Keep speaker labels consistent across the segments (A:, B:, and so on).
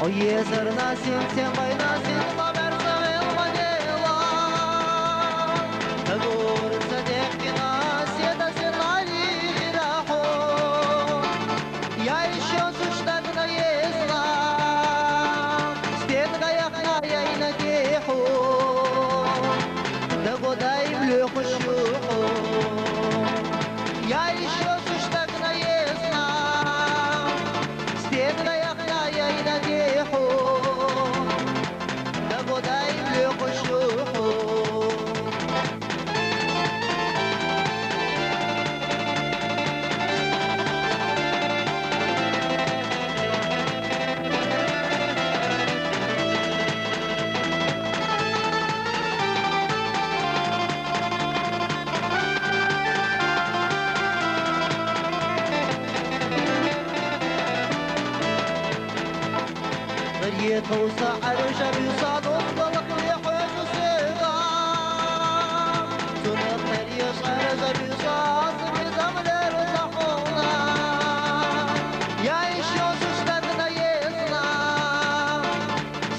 A: Oye, zernasin, sen baynasin, haber sayılmadıyla. Tagur sadekina, sedasin ali raho. Ya еще suçlarına yesla, стен гаяхна я и надеху. Да годай влюху щуху. Я еще суçlarına yesla, стен гаяхна я и надеху. Да годай влюху щуху. توسع عرشة بيصادق ضلق لحوش الصغار سنة مريش عرشة بيصاد بزمن رزقونا يا إشيو سشتتنا يسنا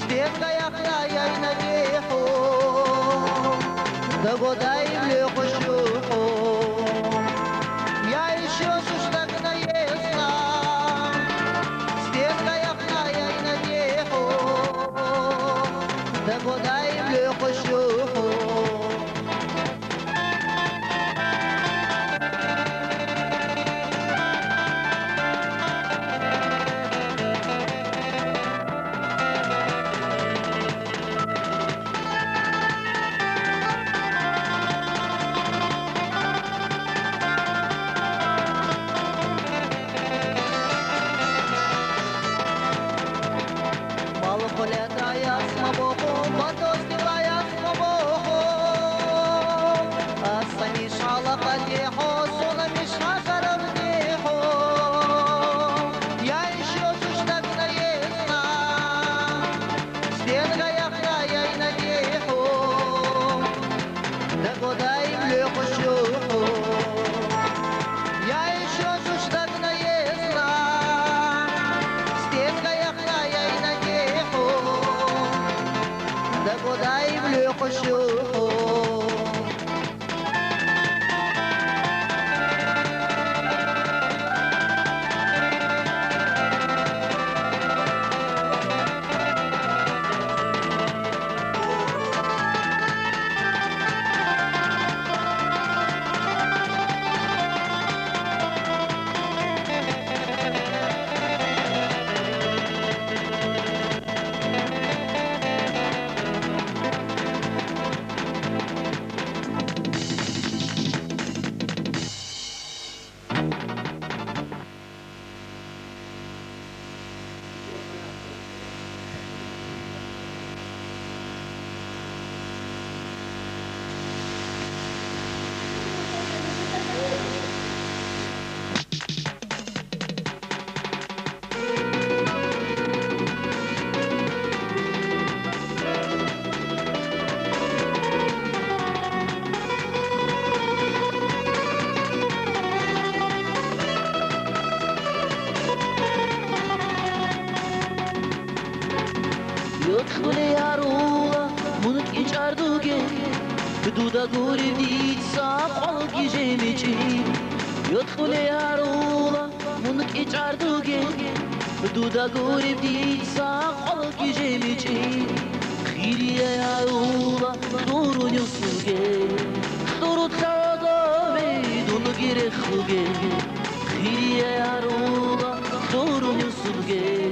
A: ستيبنا يخنا يا ينجيحو دقو دايم لخشوحو يا إشيو سشتتنا يسنا ستيبنا يخنا يا ينجيحو دقو دايم لخشوحو
B: يدخل يا رولا منك يجاردوغي بدودا غوري ديت صاف على جيميجي يدخل يا رولا منك يجاردوغي بدودا غوري ديت صاف على جيميجي خيري يا رولا دورو نيوسوغي دورو تلاوي دونو غيري خوغي خيري يا رولا دورو نيوسوغي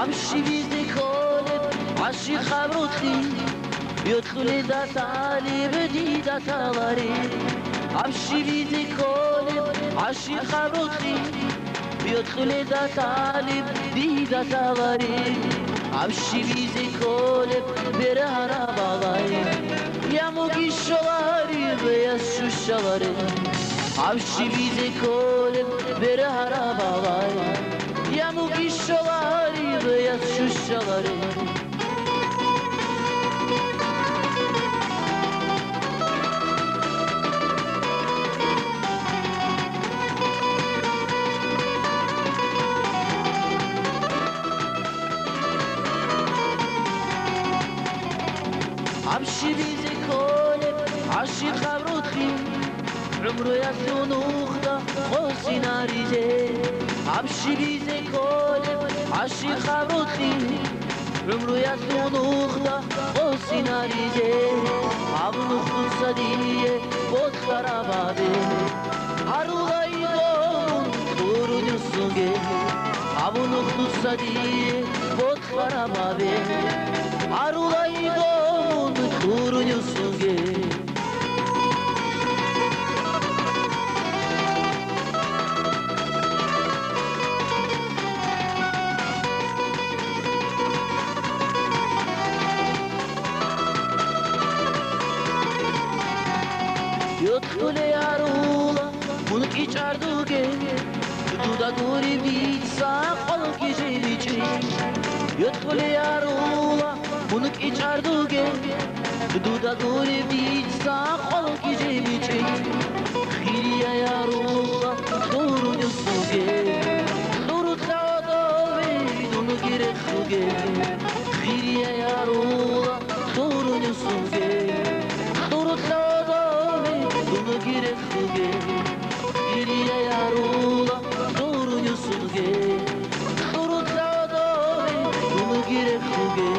B: امشي بيدي كولب عشي خبروتي يدخل دا تالي بدي دا تالاري امشي بيدي كولب عشي خبروتي يدخل دا تالي بدي دا تالاري امشي بيدي كولب برهنا بالاي يا موجي شواري بياس شوشواري Avşi bize kolep bere harabalar Yamuk işçaları beyaz şuşçaları Avşi bize kolep aşık kavrutki عمرو يسونوخدا خوسينا ريزي عبشي بيزي كولب عشي خبروتي عمرو يسونوخدا خوسينا ريزي عبنوخدو صدية بود خرابادي عروضا يدون دورو نسوغي عبنوخدو صدية بود خرابادي عروضا يدون دورو نسوغي يدخل يا رولا منك يجاردوكي دودا دوري بيتسا قلق يجيليجي يدخل يا رولا منك يجاردوكي دودا دوري بيتسا قلق يجيليجي خيري يا رولا دورو نسوكي دورو تلاودوي دونو گيرخوكي خيري يا رولا دورو نسوكي دورو تلاودوي دونو گيرخوكي خيري يا رولا دورو نسوكي دورو تلاودوي دونو گيرخوكي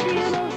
B: شيلو